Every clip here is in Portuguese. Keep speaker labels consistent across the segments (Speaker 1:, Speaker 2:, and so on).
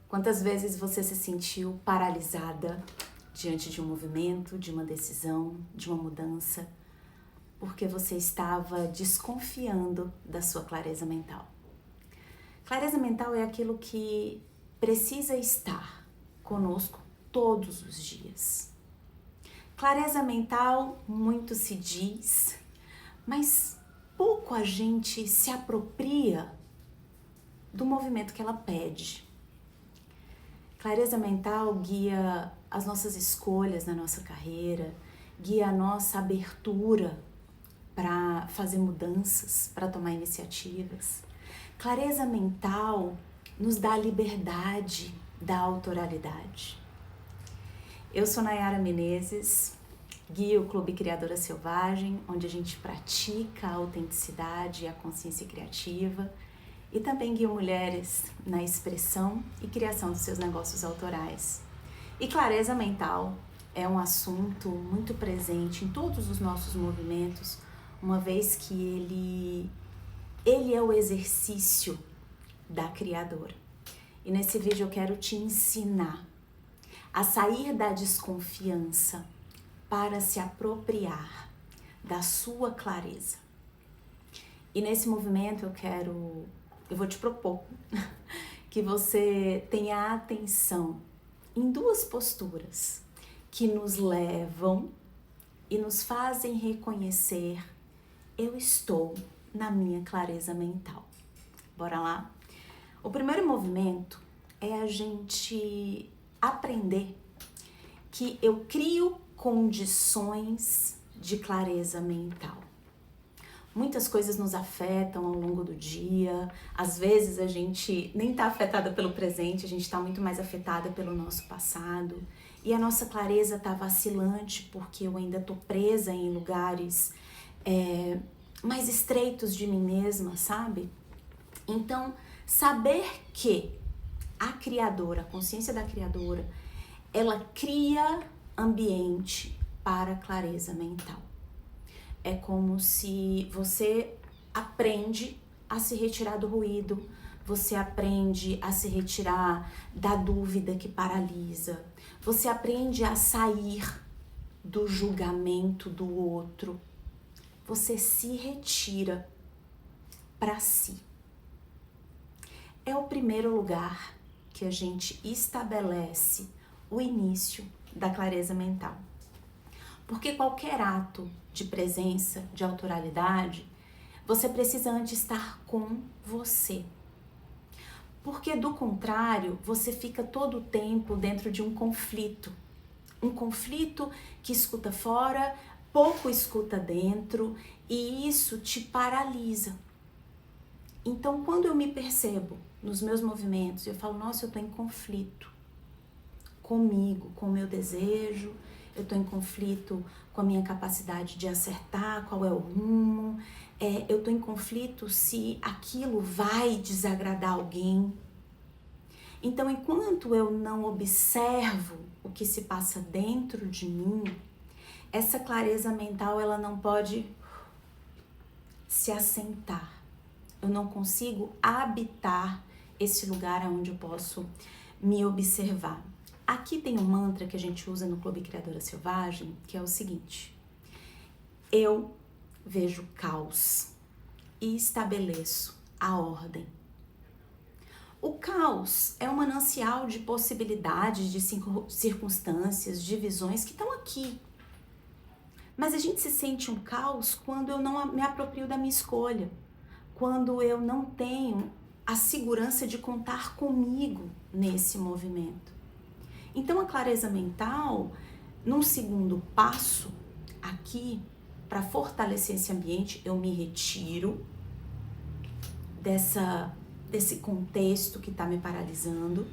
Speaker 1: Quantas vezes você se sentiu paralisada diante de um movimento, de uma decisão, de uma mudança, porque você estava desconfiando da sua clareza mental? Clareza mental é aquilo que precisa estar conosco todos os dias. Clareza mental, muito se diz, mas pouco a gente se apropria do movimento que ela pede. Clareza mental guia as nossas escolhas na nossa carreira, guia a nossa abertura para fazer mudanças, para tomar iniciativas. Clareza mental nos dá a liberdade da autoralidade. Eu sou Nayara Menezes, guio o Clube Criadora Selvagem, onde a gente pratica a autenticidade e a consciência criativa, e também guio mulheres na expressão e criação dos seus negócios autorais. E clareza mental é um assunto muito presente em todos os nossos movimentos, uma vez que ele é o exercício da criadora. E nesse vídeo eu quero te ensinar a sair da desconfiança para se apropriar da sua clareza. E nesse movimento eu vou te propor que você tenha atenção em duas posturas que nos levam e nos fazem reconhecer: eu estou na minha clareza mental. Bora lá? O primeiro movimento é a gente aprender que eu crio condições de clareza mental. Muitas coisas nos afetam ao longo do dia, às vezes a gente nem está afetada pelo presente, a gente está muito mais afetada pelo nosso passado, e a nossa clareza está vacilante porque eu ainda estou presa em lugares mais estreitos de mim mesma, sabe? Então, saber que a criadora, a consciência da criadora, ela cria ambiente para a clareza mental. É como se você aprende a se retirar do ruído, você aprende a se retirar da dúvida que paralisa, você aprende a sair do julgamento do outro, você se retira para si. É o primeiro lugar que a gente estabelece o início da clareza mental. Porque qualquer ato de presença, de autoralidade, você precisa antes estar com você. Porque do contrário, você fica todo o tempo dentro de um conflito. Um conflito que escuta fora, pouco escuta dentro, e isso te paralisa. Então, quando eu me percebo nos meus movimentos, eu falo: nossa, eu estou em conflito comigo, com o meu desejo, eu estou em conflito com a minha capacidade de acertar qual é o rumo, eu estou em conflito se aquilo vai desagradar alguém. Então, enquanto eu não observo o que se passa dentro de mim, essa clareza mental ela não pode se assentar. Eu não consigo habitar esse lugar onde eu posso me observar. Aqui tem um mantra que a gente usa no Clube Criadora Selvagem, que é o seguinte: eu vejo caos e estabeleço a ordem. O caos é um manancial de possibilidades, de circunstâncias, de visões que estão aqui. Mas a gente se sente um caos quando eu não me aproprio da minha escolha, quando eu não tenho a segurança de contar comigo nesse movimento. Então, a clareza mental, num segundo passo, aqui, para fortalecer esse ambiente, eu me retiro desse contexto que está me paralisando.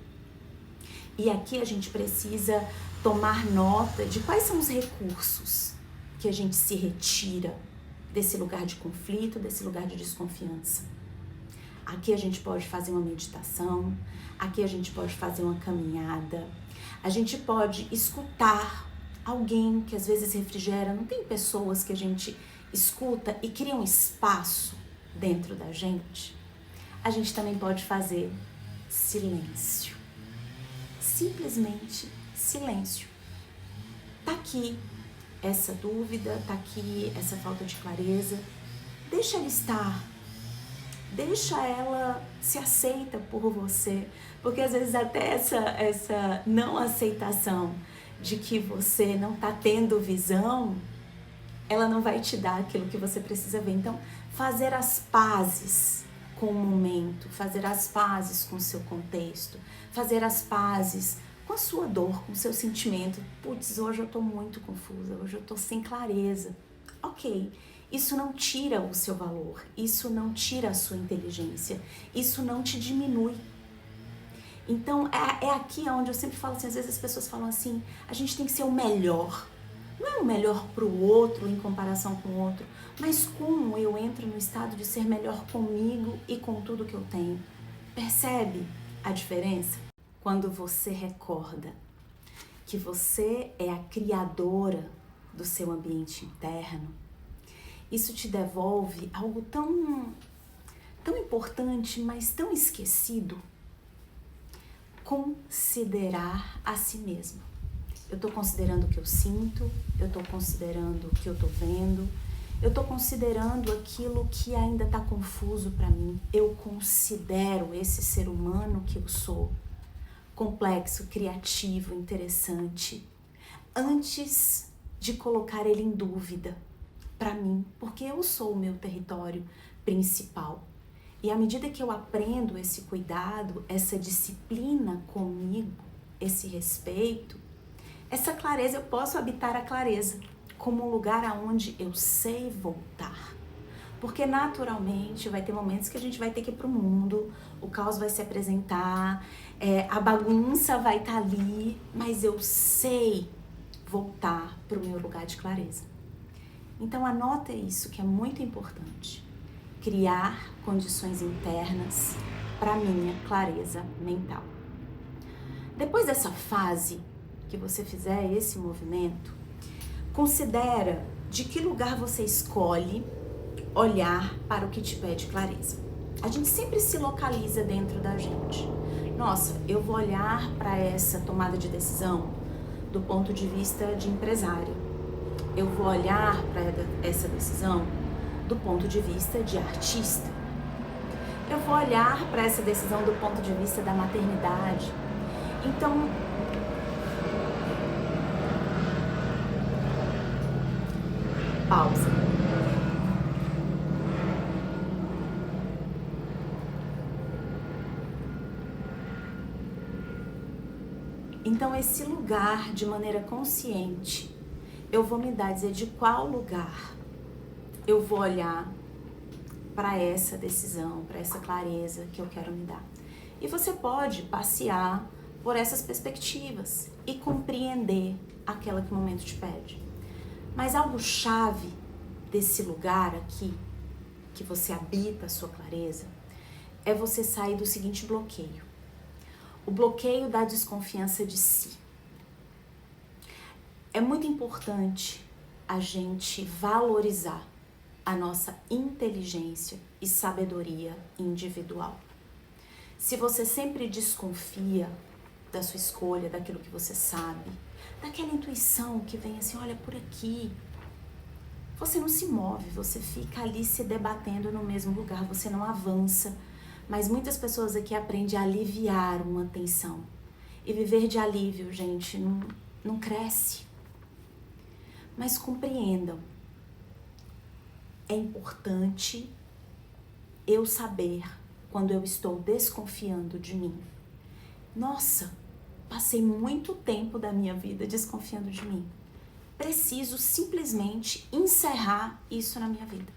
Speaker 1: E aqui a gente precisa tomar nota de quais são os recursos que a gente se retira desse lugar de conflito, desse lugar de desconfiança. Aqui a gente pode fazer uma meditação, aqui a gente pode fazer uma caminhada, a gente pode escutar alguém que às vezes refrigera. Não tem pessoas que a gente escuta e cria um espaço dentro da gente? A gente também pode fazer silêncio. simplesmente silêncio. Tá aqui essa dúvida, tá aqui essa falta de clareza. Deixa ela estar. Deixa ela se aceita por você. Porque às vezes até essa não aceitação de que você não tá tendo visão, ela não vai te dar aquilo que você precisa ver. Então, fazer as pazes com o momento, fazer as pazes com o seu contexto, fazer as pazes com a sua dor, com o seu sentimento. Putz, hoje eu tô muito confusa, hoje eu tô sem clareza. Ok, isso não tira o seu valor, isso não tira a sua inteligência, isso não te diminui. Então, é aqui onde eu sempre falo assim, às vezes as pessoas falam assim, a gente tem que ser o melhor. Não é o melhor para o outro em comparação com o outro, mas como eu entro no estado de ser melhor comigo e com tudo que eu tenho. Percebe a diferença? Quando você recorda que você é a criadora do seu ambiente interno, isso te devolve algo tão importante, mas tão esquecido. Considerar a si mesmo. Eu estou considerando o que eu sinto, eu estou considerando o que eu estou vendo, eu estou considerando aquilo que ainda está confuso para mim. Eu considero esse ser humano que eu sou, complexo, criativo, interessante, antes de colocar ele em dúvida para mim, porque eu sou o meu território principal. E à medida que eu aprendo esse cuidado, essa disciplina comigo, esse respeito, essa clareza, eu posso habitar a clareza como um lugar aonde eu sei voltar. Porque naturalmente vai ter momentos que a gente vai ter que ir para o mundo, o caos vai se apresentar, a bagunça vai estar ali, mas eu sei voltar para o meu lugar de clareza. Então anota isso, que é muito importante. Criar condições internas para minha clareza mental. Depois dessa fase que você fizer esse movimento, considera de que lugar você escolhe olhar para o que te pede clareza. A gente sempre se localiza dentro da gente. Nossa, eu vou olhar para essa tomada de decisão do ponto de vista de empresário. Eu vou olhar para essa decisão do ponto de vista de artista. Eu vou olhar para essa decisão do ponto de vista da maternidade. Então, pausa. Então, esse lugar, de maneira consciente, eu vou me dar, dizer de qual lugar eu vou olhar para essa decisão, para essa clareza que eu quero me dar. E você pode passear por essas perspectivas e compreender aquela que o momento te pede. Mas algo chave desse lugar aqui, que você habita a sua clareza, é você sair do seguinte bloqueio. O bloqueio da desconfiança de si. É muito importante a gente valorizar a nossa inteligência e sabedoria individual. Se você sempre desconfia da sua escolha, daquilo que você sabe, daquela intuição que vem assim, olha, por aqui, você não se move, você fica ali se debatendo no mesmo lugar, você não avança. Mas muitas pessoas aqui aprendem a aliviar uma tensão. E viver de alívio, gente, não cresce. Mas compreendam, é importante eu saber quando eu estou desconfiando de mim. Nossa, passei muito tempo da minha vida desconfiando de mim. Preciso simplesmente encerrar isso na minha vida.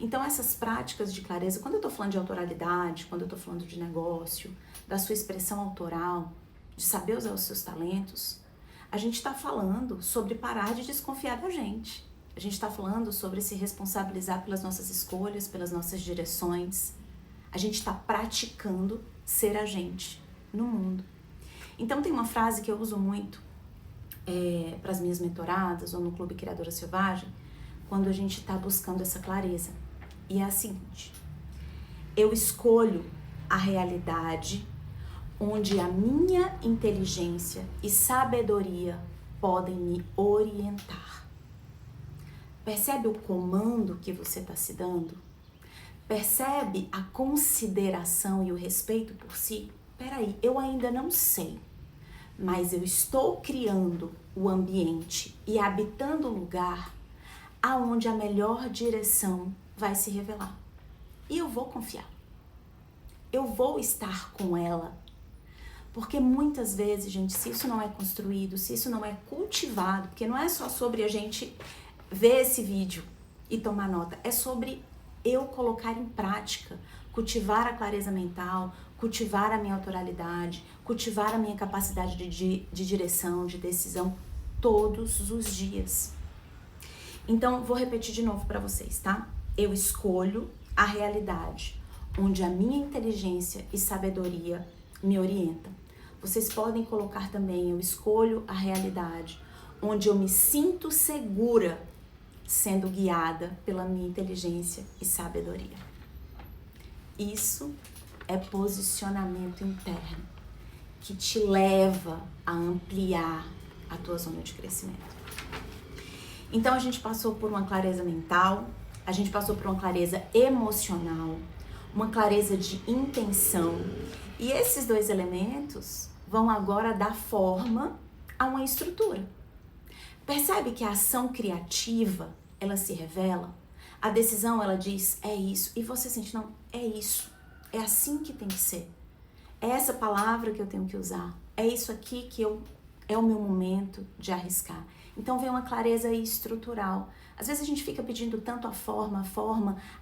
Speaker 1: Então essas práticas de clareza, quando eu tô falando de autoralidade, quando eu tô falando de negócio, da sua expressão autoral, de saber usar os seus talentos, a gente tá falando sobre parar de desconfiar da gente. A gente tá falando sobre se responsabilizar pelas nossas escolhas, pelas nossas direções. A gente tá praticando ser a gente no mundo. Então tem uma frase que eu uso muito para as minhas mentoradas ou no Clube Criadora Selvagem, quando a gente tá buscando essa clareza. E é a seguinte: eu escolho a realidade onde a minha inteligência e sabedoria podem me orientar. Percebe o comando que você está se dando? Percebe a consideração e o respeito por si? Peraí, eu ainda não sei, mas eu estou criando o ambiente e habitando o lugar aonde a melhor direção vai se revelar. E eu vou confiar. Eu vou estar com ela. Porque muitas vezes, gente, se isso não é construído, se isso não é cultivado, porque não é só sobre a gente ver esse vídeo e tomar nota, é sobre eu colocar em prática, cultivar a clareza mental, cultivar a minha autoralidade, cultivar a minha capacidade de direção, de decisão todos os dias. Então, vou repetir de novo para vocês, tá? Eu escolho a realidade onde a minha inteligência e sabedoria me orientam. Vocês podem colocar também, eu escolho a realidade onde eu me sinto segura sendo guiada pela minha inteligência e sabedoria. Isso é posicionamento interno que te leva a ampliar a tua zona de crescimento. Então a gente passou por uma clareza mental, a gente passou por uma clareza emocional, uma clareza de intenção. E esses dois elementos vão agora dar forma a uma estrutura. Percebe que a ação criativa, ela se revela? A decisão, ela diz, é isso. E você sente, não, é isso. É assim que tem que ser. É essa palavra que eu tenho que usar. É isso aqui que é o meu momento de arriscar. Então vem uma clareza estrutural. Às vezes a gente fica pedindo tanto a forma.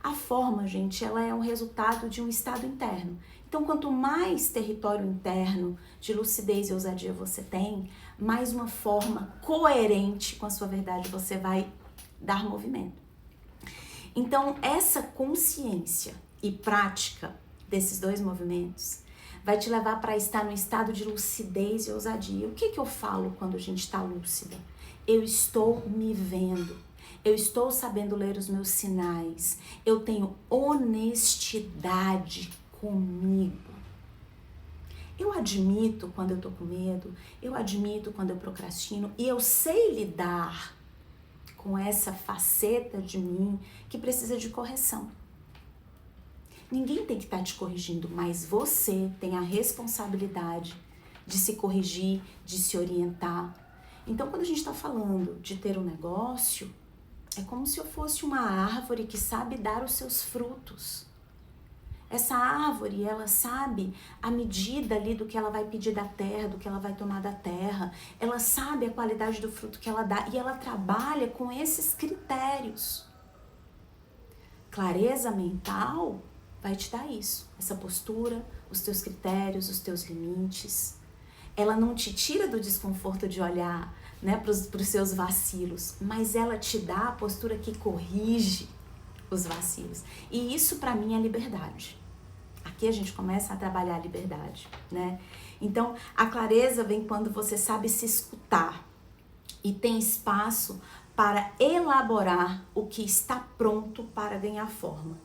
Speaker 1: A forma, gente, ela é um resultado de um estado interno. Então, quanto mais território interno de lucidez e ousadia você tem, mais uma forma coerente com a sua verdade você vai dar movimento. Então, essa consciência e prática desses dois movimentos vai te levar para estar no estado de lucidez e ousadia. O que eu falo quando a gente está lúcida? Eu estou me vendo. Eu estou sabendo ler os meus sinais. Eu tenho honestidade comigo. Eu admito quando eu tô com medo, eu admito quando eu procrastino e eu sei lidar com essa faceta de mim que precisa de correção. Ninguém tem que estar te corrigindo, mas você tem a responsabilidade de se corrigir, de se orientar. Então, quando a gente está falando de ter um negócio, é como se eu fosse uma árvore que sabe dar os seus frutos. Essa árvore, ela sabe a medida ali do que ela vai pedir da terra, do que ela vai tomar da terra. Ela sabe a qualidade do fruto que ela dá e ela trabalha com esses critérios. Clareza mental vai te dar isso, essa postura, os teus critérios, os teus limites. Ela não te tira do desconforto de olhar, né, para os seus vacilos, mas ela te dá a postura que corrige os vacilos. E isso para mim é liberdade. Aqui a gente começa a trabalhar a liberdade, né? Então, a clareza vem quando você sabe se escutar e tem espaço para elaborar o que está pronto para ganhar forma.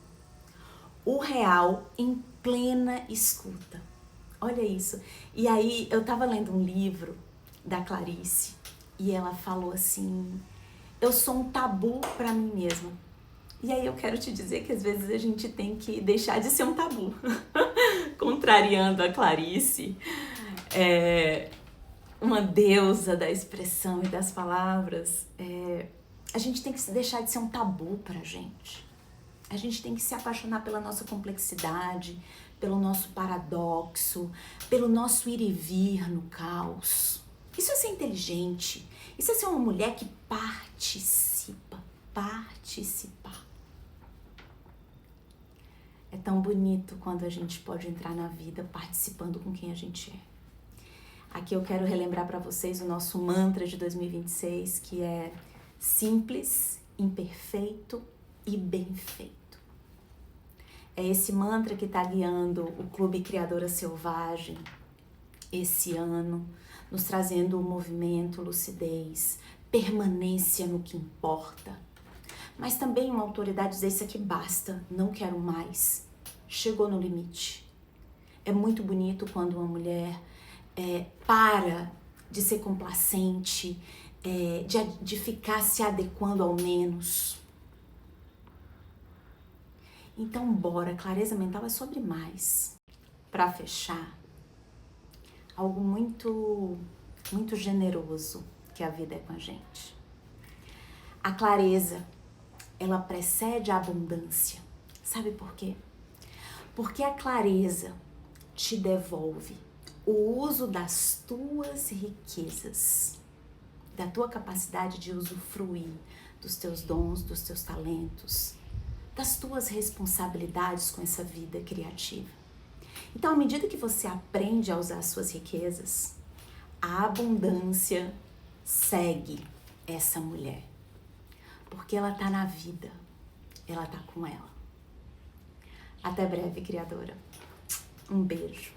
Speaker 1: O real em plena escuta. Olha isso. E aí, eu tava lendo um livro da Clarice e ela falou assim: eu sou um tabu para mim mesma. E aí eu quero te dizer que às vezes a gente tem que deixar de ser um tabu. Contrariando a Clarice, uma deusa da expressão e das palavras, a gente tem que se deixar de ser um tabu pra gente. A gente tem que se apaixonar pela nossa complexidade, pelo nosso paradoxo, pelo nosso ir e vir no caos. Isso é ser inteligente, isso é ser uma mulher que participa. É tão bonito quando a gente pode entrar na vida participando com quem a gente é. Aqui eu quero relembrar para vocês o nosso mantra de 2026, que é simples, imperfeito e bem feito. É esse mantra que está guiando o Clube Criadora Selvagem esse ano, nos trazendo o movimento, lucidez, permanência no que importa. Mas também uma autoridade dizer isso aqui basta, não quero mais, chegou no limite. É muito bonito quando uma mulher para de ser complacente, de ficar se adequando ao menos. Então, bora, clareza mental é sobre mais. Para fechar, algo muito, muito generoso que a vida é com a gente. A clareza, ela precede a abundância. Sabe por quê? Porque a clareza te devolve o uso das tuas riquezas, da tua capacidade de usufruir dos teus dons, dos teus talentos, das tuas responsabilidades com essa vida criativa. Então, à medida que você aprende a usar as suas riquezas, a abundância segue essa mulher. Porque ela tá na vida, ela tá com ela. Até breve, criadora. Um beijo.